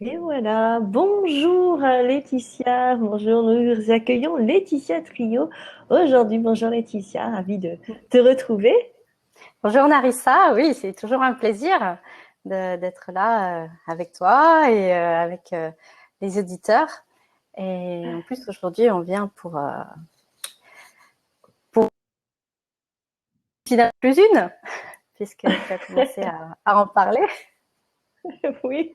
Et voilà, bonjour Laetitia, bonjour, nous accueillons Laetitia Trio aujourd'hui. Bonjour Laetitia, ravie de te retrouver. Bonjour Narissa, oui, c'est toujours un plaisir d'être là avec toi et avec les auditeurs. Et en plus, aujourd'hui, on vient pour plus une, puisque tu as commencé à en parler. Oui,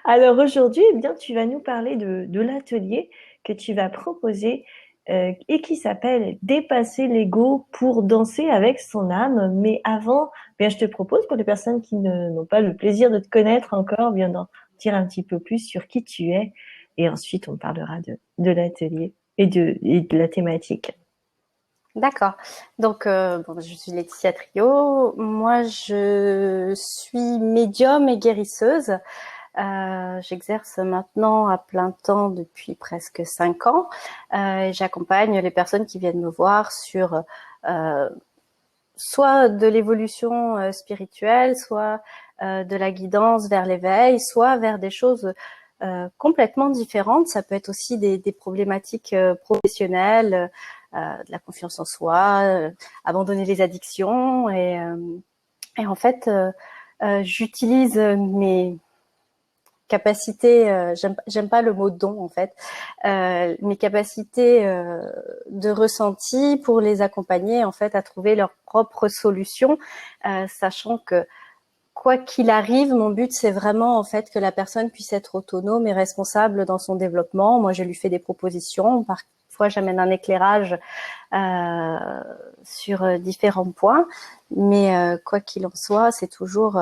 alors aujourd'hui, eh bien, tu vas nous parler de l'atelier que tu vas proposer et qui s'appelle Dépasser l'ego pour danser avec son âme. Mais avant, eh bien, je te propose pour les personnes qui n'ont pas le plaisir de te connaître encore, bien d'en dire un petit peu plus sur qui tu es. Et ensuite, on parlera de l'atelier et de la thématique. D'accord. Donc, bon, je suis Laetitia Trio. Moi, je suis médium et guérisseuse. J'exerce maintenant à plein temps depuis presque 5 ans. Et j'accompagne les personnes qui viennent me voir sur euh, soit de l'évolution spirituelle, soit de la guidance vers l'éveil, soit vers des choses complètement différentes. Ça peut être aussi des problématiques professionnelles, de la confiance en soi, abandonner les addictions. Et en fait, j'utilise mes capacités, j'aime pas le mot don en fait, mes capacités de ressenti pour les accompagner en fait à trouver leurs propres solutions, sachant que quoi qu'il arrive, mon but c'est vraiment en fait que la personne puisse être autonome et responsable dans son développement. Moi, je lui fais des propositions. Parfois, j'amène un éclairage sur différents points, mais quoi qu'il en soit, c'est toujours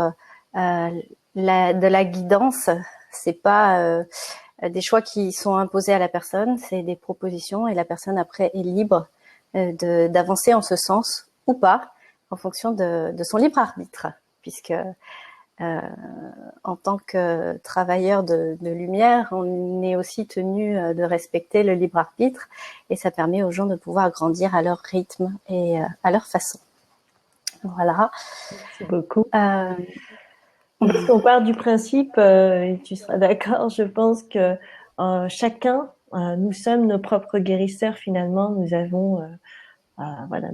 de la guidance. C'est pas des choix qui sont imposés à la personne, c'est des propositions et la personne après est libre d'avancer en ce sens ou pas en fonction de son libre arbitre, puisque en tant que travailleur de lumière, on est aussi tenu de respecter le libre arbitre et ça permet aux gens de pouvoir grandir à leur rythme et à leur façon. Voilà. Merci beaucoup. Euh, Parce qu'on part du principe, et tu seras d'accord, je pense que chacun, nous sommes nos propres guérisseurs finalement. Nous avons voilà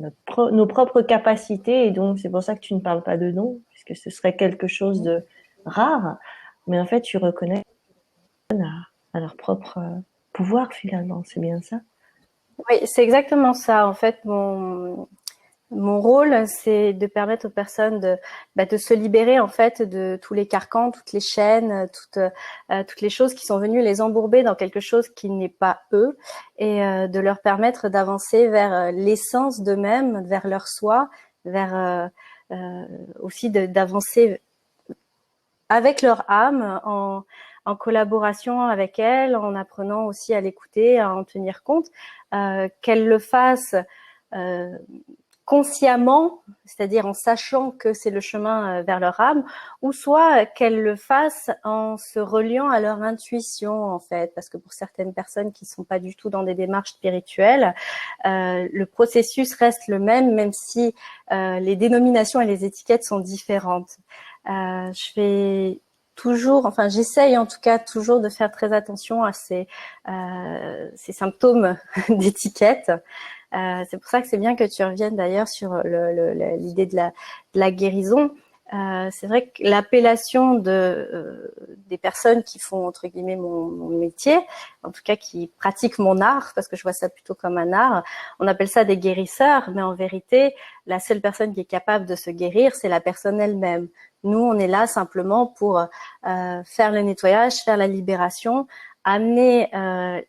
nos propres capacités et donc c'est pour ça que tu ne parles pas de don, puisque ce serait quelque chose de rare. Mais en fait, tu reconnais à leur propre pouvoir finalement. C'est bien ça. oui, c'est exactement ça. En fait, mon rôle, c'est de permettre aux personnes de se libérer en fait de tous les carcans, toutes les chaînes, toutes les choses qui sont venues les embourber dans quelque chose qui n'est pas eux, et de leur permettre d'avancer vers l'essence d'eux-mêmes, vers leur soi, vers aussi d'avancer avec leur âme en collaboration avec elle, en apprenant aussi à l'écouter, à en tenir compte, qu'elle le fasse euh, consciemment, c'est-à-dire en sachant que c'est le chemin vers leur âme, ou soit qu'elles le fassent en se reliant à leur intuition, en fait, parce que pour certaines personnes qui sont pas du tout dans des démarches spirituelles, le processus reste le même, même si les dénominations et les étiquettes sont différentes. Je fais toujours, enfin j'essaye en tout cas toujours de faire très attention à ces symptômes d'étiquette. C'est pour ça que c'est bien que tu reviennes d'ailleurs sur l'idée de la guérison. C'est vrai que l'appellation des personnes qui font entre guillemets mon métier, en tout cas qui pratiquent mon art, parce que je vois ça plutôt comme un art, on appelle ça des guérisseurs, mais en vérité, la seule personne qui est capable de se guérir, c'est la personne elle-même. Nous, on est là simplement pour faire le nettoyage, faire la libération, amener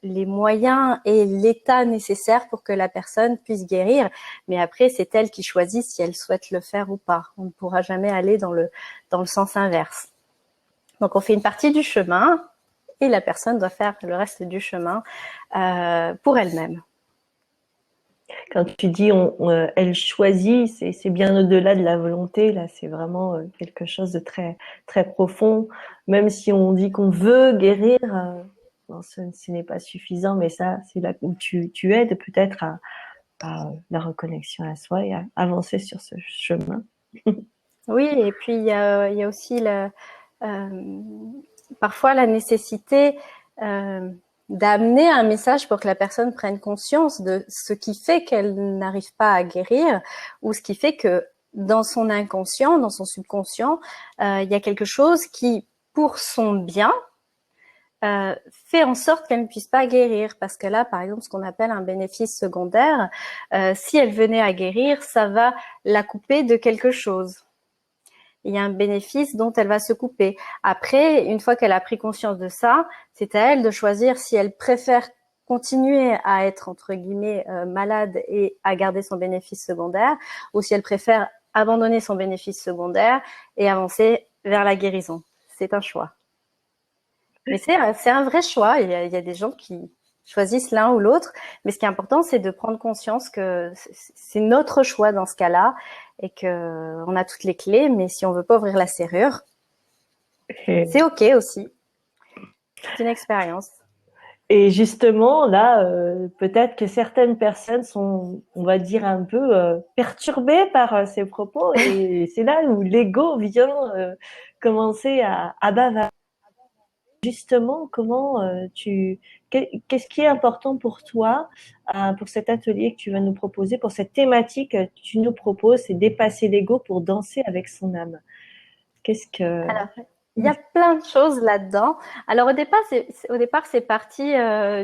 les moyens et l'état nécessaire pour que la personne puisse guérir. Mais après, c'est elle qui choisit si elle souhaite le faire ou pas. On ne pourra jamais aller dans le sens inverse. Donc, on fait une partie du chemin et la personne doit faire le reste du chemin pour elle-même. Quand tu dis elle choisit, c'est bien au-delà de la volonté. Là, c'est vraiment quelque chose de très très profond. Même si on dit qu'on veut guérir, non, ce n'est pas suffisant. Mais ça, c'est là où tu aides peut-être à la reconnexion à soi et à avancer sur ce chemin. Oui, et puis il y a aussi euh, parfois la nécessité d'amener un message pour que la personne prenne conscience de ce qui fait qu'elle n'arrive pas à guérir, ou ce qui fait que dans son inconscient, dans son subconscient, il y a quelque chose qui, pour son bien, fait en sorte qu'elle ne puisse pas guérir. Parce que là, par exemple, ce qu'on appelle un bénéfice secondaire, si elle venait à guérir, ça va la couper de quelque chose. Il y a un bénéfice dont elle va se couper. Après, une fois qu'elle a pris conscience de ça, c'est à elle de choisir si elle préfère continuer à être, entre guillemets, malade et à garder son bénéfice secondaire, ou si elle préfère abandonner son bénéfice secondaire et avancer vers la guérison. C'est un choix. Mais c'est un vrai choix. Il y a des gens qui choisissent l'un ou l'autre. Mais ce qui est important, c'est de prendre conscience que c'est notre choix dans ce cas-là et que on a toutes les clés. Mais si on veut pas ouvrir la serrure, c'est OK aussi. C'est une expérience. Et justement, là, peut-être que certaines personnes sont, on va dire, un peu perturbées par ces propos, et c'est là où l'ego vient commencer à bavarder. Justement, comment qu'est-ce qui est important pour toi, pour cet atelier que tu vas nous proposer, pour cette thématique que tu nous proposes, c'est dépasser l'ego pour danser avec son âme. Qu'est-ce que... Alors, il y a plein de choses là-dedans. Alors au départ, c'est parti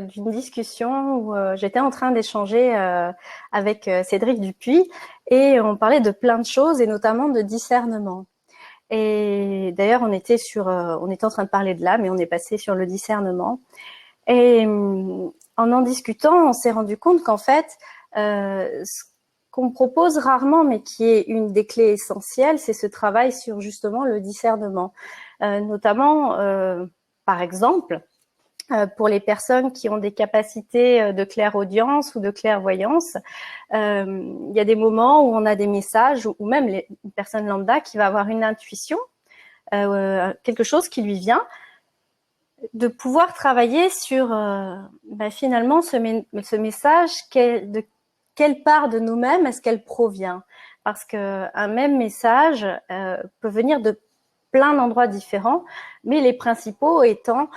d'une discussion où j'étais en train d'échanger avec Cédric Dupuis et on parlait de plein de choses et notamment de discernement. Et d'ailleurs, on était en train de parler de l'âme et on est passé sur le discernement. Et en discutant, on s'est rendu compte qu'en fait, ce qu'on propose rarement, mais qui est une des clés essentielles, c'est ce travail sur justement le discernement. Notamment, par exemple, pour les personnes qui ont des capacités de clairaudience ou de clairvoyance, il y a des moments où on a des messages, ou même une personne lambda qui va avoir une intuition, quelque chose qui lui vient, de pouvoir travailler sur finalement ce message, de quelle part de nous-mêmes est-ce qu'elle provient. Parce que un même message peut venir de plein d'endroits différents, mais les principaux étant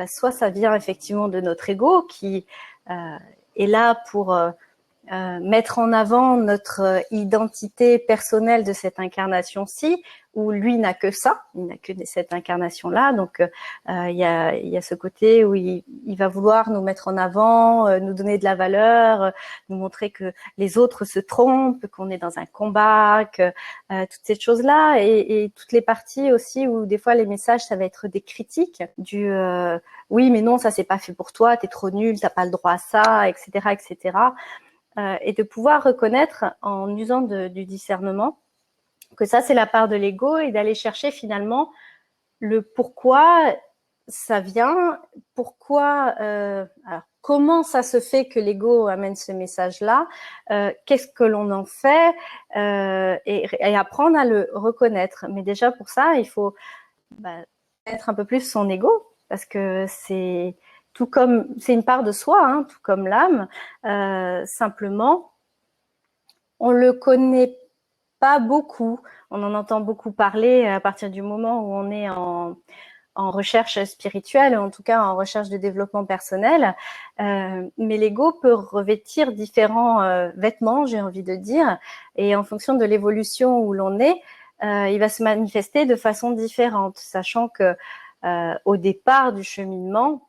soit ça vient effectivement de notre ego qui est là pour mettre en avant notre identité personnelle de cette incarnation-ci, où lui n'a que ça, il n'a que cette incarnation-là. Donc, il y a ce côté où il va vouloir nous mettre en avant, nous donner de la valeur, nous montrer que les autres se trompent, qu'on est dans un combat, que toutes ces choses-là, et toutes les parties aussi où des fois les messages, ça va être des critiques, du oui, mais non, ça c'est pas fait pour toi, t'es trop nul, t'as pas le droit à ça, etc., etc. Et de pouvoir reconnaître en usant du discernement que ça c'est la part de l'ego et d'aller chercher finalement le pourquoi ça vient, pourquoi, alors comment ça se fait que l'ego amène ce message-là, qu'est-ce que l'on en fait, et apprendre à le reconnaître. Mais déjà pour ça, il faut être un peu plus son ego, parce que c'est tout comme c'est une part de soi, hein, tout comme l'âme. Simplement, on le connaît pas beaucoup. On en entend beaucoup parler à partir du moment où on est en recherche spirituelle, en tout cas en recherche de développement personnel. Mais l'ego peut revêtir différents vêtements, j'ai envie de dire, et en fonction de l'évolution où l'on est, il va se manifester de façon différente, sachant que au départ du cheminement,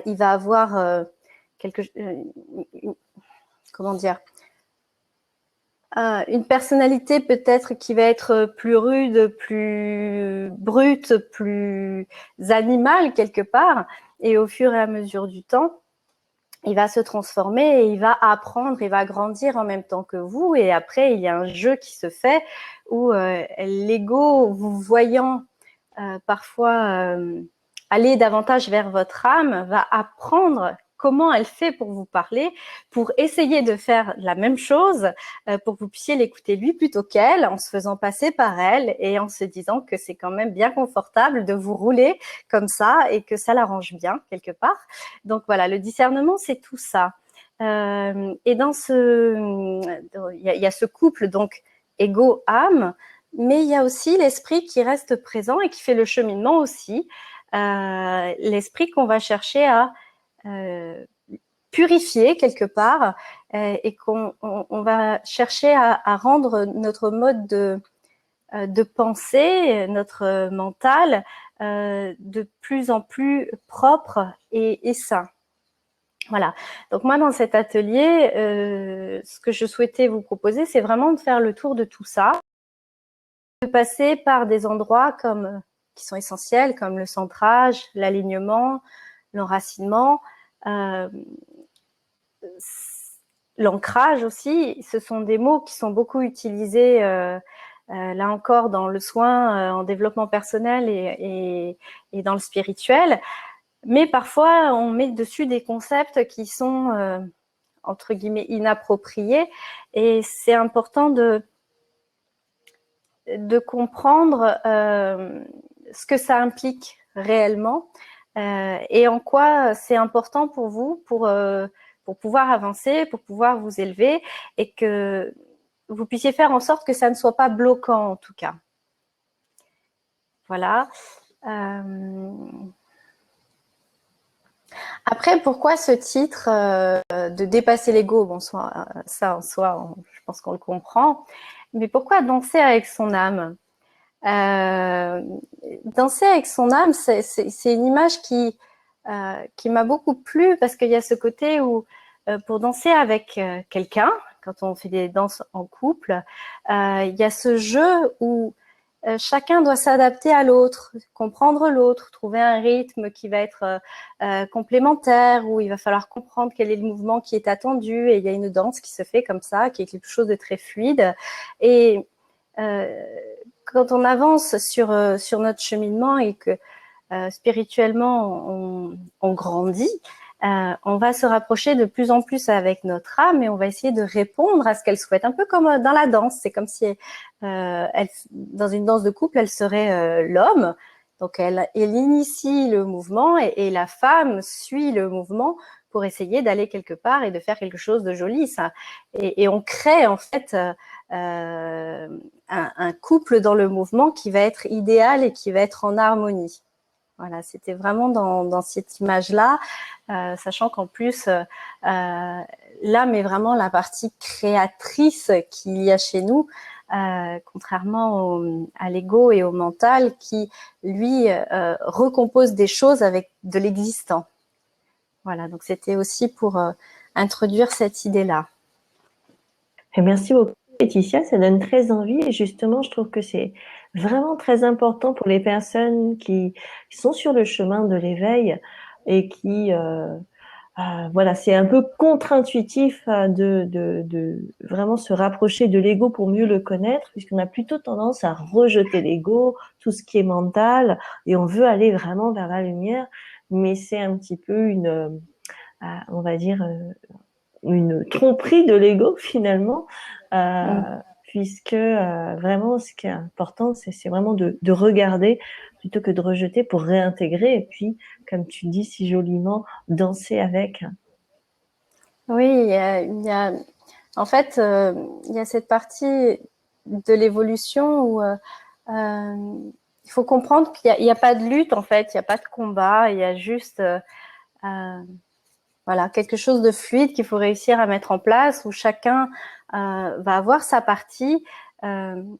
il va avoir comment dire, une personnalité peut-être qui va être plus rude, plus brute, plus animale quelque part, et au fur et à mesure du temps, il va se transformer et il va apprendre, il va grandir en même temps que vous, et après il y a un jeu qui se fait où l'ego, vous voyant parfois aller davantage vers votre âme, va apprendre comment elle fait pour vous parler, pour essayer de faire la même chose, pour que vous puissiez l'écouter lui plutôt qu'elle, en se faisant passer par elle et en se disant que c'est quand même bien confortable de vous rouler comme ça et que ça l'arrange bien quelque part. Donc voilà, le discernement, c'est tout ça. Et dans il y a ce couple donc ego-âme. Mais il y a aussi l'esprit qui reste présent et qui fait le cheminement aussi. L'esprit qu'on va chercher à purifier quelque part et qu'on va chercher à rendre notre mode de pensée, notre mental, de plus en plus propre et sain. Voilà. Donc moi, dans cet atelier, ce que je souhaitais vous proposer, c'est vraiment de faire le tour de tout ça, de passer par des endroits qui sont essentiels, comme le centrage, l'alignement, l'enracinement, l'ancrage aussi. Ce sont des mots qui sont beaucoup utilisés là encore dans le soin en développement personnel et dans le spirituel. Mais parfois, on met dessus des concepts qui sont, entre guillemets, inappropriés. Et c'est important de comprendre ce que ça implique réellement et en quoi c'est important pour vous pour pouvoir avancer, pour pouvoir vous élever et que vous puissiez faire en sorte que ça ne soit pas bloquant en tout cas. Voilà. Après, pourquoi ce titre de dépasser l'ego? Bon, ça en soi, je pense qu'on le comprend. Mais pourquoi danser avec son âme? Danser avec son âme, c'est une image qui m'a beaucoup plu parce qu'il y a ce côté où pour danser avec quelqu'un, quand on fait des danses en couple, il y a ce jeu où chacun doit s'adapter à l'autre, comprendre l'autre, trouver un rythme qui va être complémentaire, où il va falloir comprendre quel est le mouvement qui est attendu. Et il y a une danse qui se fait comme ça, qui est quelque chose de très fluide. Et quand on avance sur notre cheminement et que spirituellement on grandit, on va se rapprocher de plus en plus avec notre âme et on va essayer de répondre à ce qu'elle souhaite. Un peu comme dans la danse, c'est comme si dans une danse de couple, elle serait l'homme. Donc elle initie le mouvement et la femme suit le mouvement pour essayer d'aller quelque part et de faire quelque chose de joli. Ça. Et on crée en fait un couple dans le mouvement qui va être idéal et qui va être en harmonie. Voilà, c'était vraiment dans cette image-là, sachant qu'en plus, l'âme est vraiment la partie créatrice qu'il y a chez nous, contrairement à l'ego et au mental qui, lui, recompose des choses avec de l'existant. Voilà, donc c'était aussi pour introduire cette idée-là. Et merci beaucoup, Laetitia, ça donne très envie et justement, je trouve que c'est vraiment très important pour les personnes qui sont sur le chemin de l'éveil et qui, voilà, c'est un peu contre-intuitif de vraiment se rapprocher de l'ego pour mieux le connaître, puisqu'on a plutôt tendance à rejeter l'ego, tout ce qui est mental, et on veut aller vraiment vers la lumière, mais c'est un petit peu on va dire, une tromperie de l'ego finalement, puisque vraiment ce qui est important, c'est vraiment de regarder plutôt que de rejeter pour réintégrer et puis, comme tu dis si joliment, danser avec. Oui, en fait, il y a cette partie de l'évolution où il faut comprendre qu'il n'y a pas de lutte en fait, il n'y a pas de combat, il y a juste voilà, quelque chose de fluide qu'il faut réussir à mettre en place où chacun va avoir sa partie. Il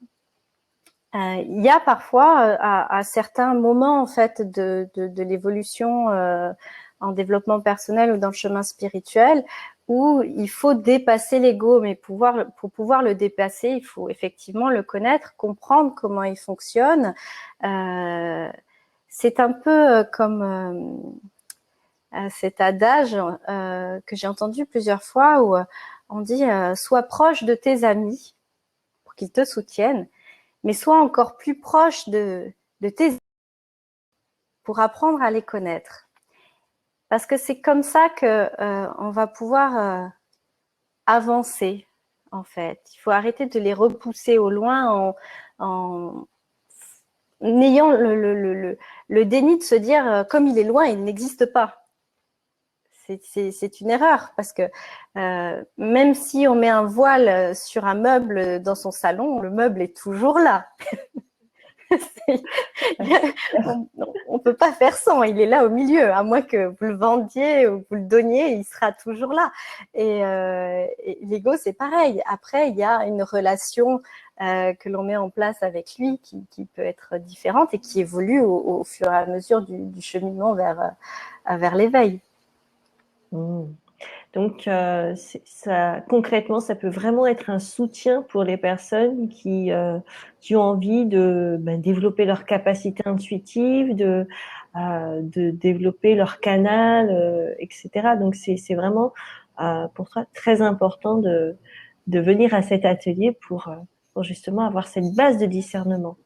y a parfois à certains moments en fait de l'évolution en développement personnel ou dans le chemin spirituel où il faut dépasser l'ego, mais pour pouvoir le dépasser, il faut effectivement le connaître, comprendre comment il fonctionne. C'est un peu comme cet adage que j'ai entendu plusieurs fois où on dit sois proche de tes amis pour qu'ils te soutiennent, mais sois encore plus proche de tes amis pour apprendre à les connaître. Parce que c'est comme ça que on va pouvoir avancer, en fait. Il faut arrêter de les repousser au loin en ayant le déni de se dire comme il est loin, il n'existe pas. c'est une erreur parce que même si on met un voile sur un meuble dans son salon, le meuble est toujours là. On peut pas faire sans, il est là au milieu, à moins que vous le vendiez ou vous le donniez, il sera toujours là. Et l'ego, c'est pareil. Après, il y a une relation que l'on met en place avec lui qui peut être différente et qui évolue au fur et à mesure du cheminement vers l'éveil. Mmh. Donc, ça, concrètement, ça peut vraiment être un soutien pour les personnes qui ont envie de développer leur capacité intuitive, de développer leur canal, etc. Donc, c'est vraiment pour toi très important de venir à cet atelier pour justement avoir cette base de discernement.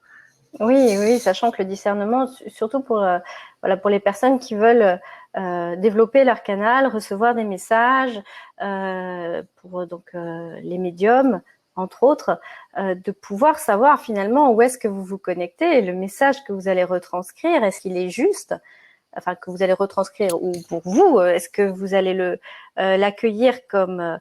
Oui, oui, sachant que le discernement, surtout voilà, pour les personnes qui veulent développer leur canal, recevoir des messages, pour donc les médiums, entre autres, de pouvoir savoir finalement où est-ce que vous vous connectez et le message que vous allez retranscrire, est-ce qu'il est juste, enfin que vous allez retranscrire ou pour vous, est-ce que vous allez l'accueillir comme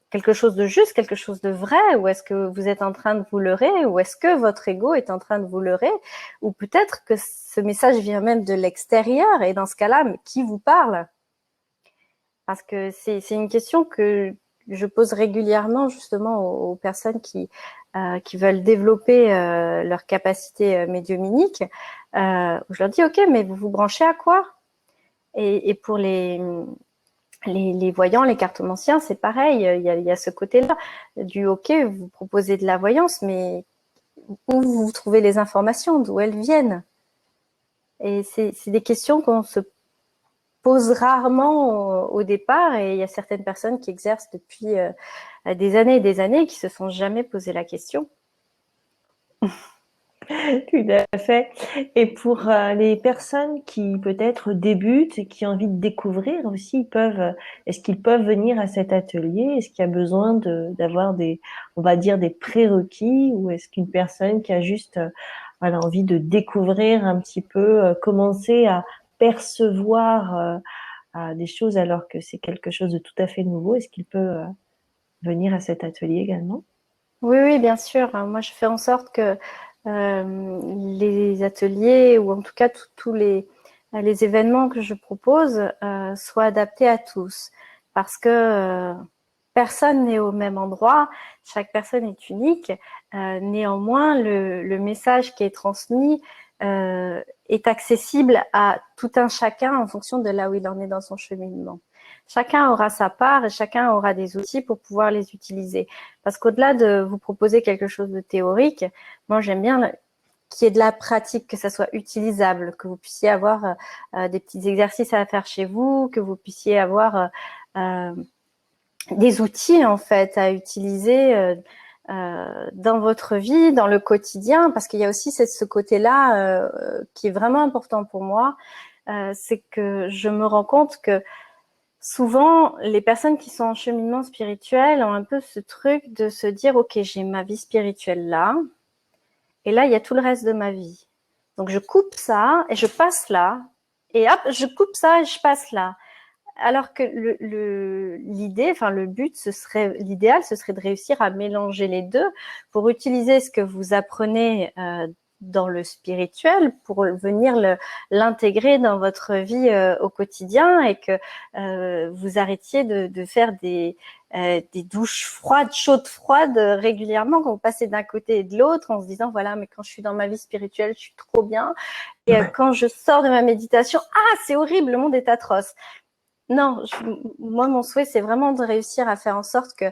quelque chose de juste, quelque chose de vrai, ou est-ce que vous êtes en train de vous leurrer, ou est-ce que votre ego est en train de vous leurrer, ou peut-être que ce message vient même de l'extérieur, et dans ce cas-là, mais qui vous parle? Parce que c'est une question que je pose régulièrement justement aux personnes qui veulent développer leur capacité médiumnique. Je leur dis, ok, mais vous vous branchez à quoi? Et pour les voyants, les cartomanciens, c'est pareil. Il y a ce côté-là du OK, vous proposez de la voyance, mais où vous trouvez les informations, d'où elles viennent? Et c'est des questions qu'on se pose rarement au départ. Et il y a certaines personnes qui exercent depuis des années et des années et qui se sont jamais posé la question. Tout à fait. Et pour les personnes qui peut-être débutent et qui ont envie de découvrir aussi, est-ce qu'ils peuvent venir à cet atelier? Est-ce qu'il y a besoin d'avoir on va dire des prérequis, ou est-ce qu'une personne qui a juste, voilà, envie de découvrir un petit peu, commencer à percevoir des choses alors que c'est quelque chose de tout à fait nouveau, est-ce qu'il peut venir à cet atelier également? Oui, oui, bien sûr. Moi, je fais en sorte que les ateliers, ou en tout cas tous les événements que je propose, soient adaptés à tous. Parce que personne n'est au même endroit, chaque personne est unique. Néanmoins, le message qui est transmis est accessible à tout un chacun en fonction de là où il en est dans son cheminement. Chacun aura sa part et chacun aura des outils pour pouvoir les utiliser. Parce qu'au-delà de vous proposer quelque chose de théorique, moi j'aime bien qu'il y ait de la pratique, que ça soit utilisable, que vous puissiez avoir des petits exercices à faire chez vous, que vous puissiez avoir des outils en fait à utiliser dans votre vie, dans le quotidien, parce qu'il y a aussi ce côté-là qui est vraiment important pour moi, c'est que je me rends compte que souvent, les personnes qui sont en cheminement spirituel ont un peu ce truc de se dire, ok, j'ai ma vie spirituelle là, et là, il y a tout le reste de ma vie. Donc, je coupe ça et je passe là, et hop, je coupe ça et je passe là. Alors que l'idée, enfin le but, l'idéal, ce serait de réussir à mélanger les deux pour utiliser ce que vous apprenez dans le spirituel pour venir l'intégrer dans votre vie au quotidien, et que vous arrêtiez de faire des douches froides, chaudes, froides régulièrement quand vous passez d'un côté et de l'autre en se disant voilà, mais quand je suis dans ma vie spirituelle, je suis trop bien, et quand je sors de ma méditation, ah c'est horrible, le monde est atroce. Non, moi, mon souhait, c'est vraiment de réussir à faire en sorte que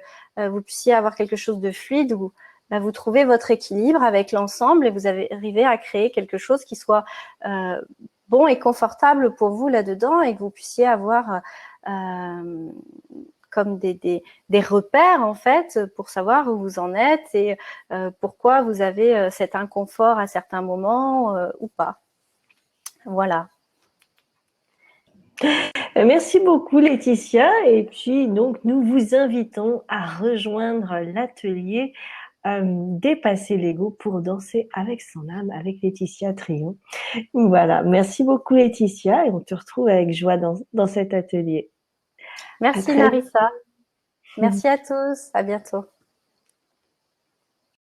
vous puissiez avoir quelque chose de fluide où vous trouvez votre équilibre avec l'ensemble et vous arrivez à créer quelque chose qui soit bon et confortable pour vous là-dedans, et que vous puissiez avoir comme des repères, en fait, pour savoir où vous en êtes et pourquoi vous avez cet inconfort à certains moments ou pas. Voilà. Merci beaucoup Laetitia, et puis donc nous vous invitons à rejoindre l'atelier dépasser l'ego pour danser avec son âme, avec Laetitia Trio. Voilà, merci beaucoup Laetitia et on te retrouve avec joie dans cet atelier. À Merci très Narissa. Merci à tous. À bientôt.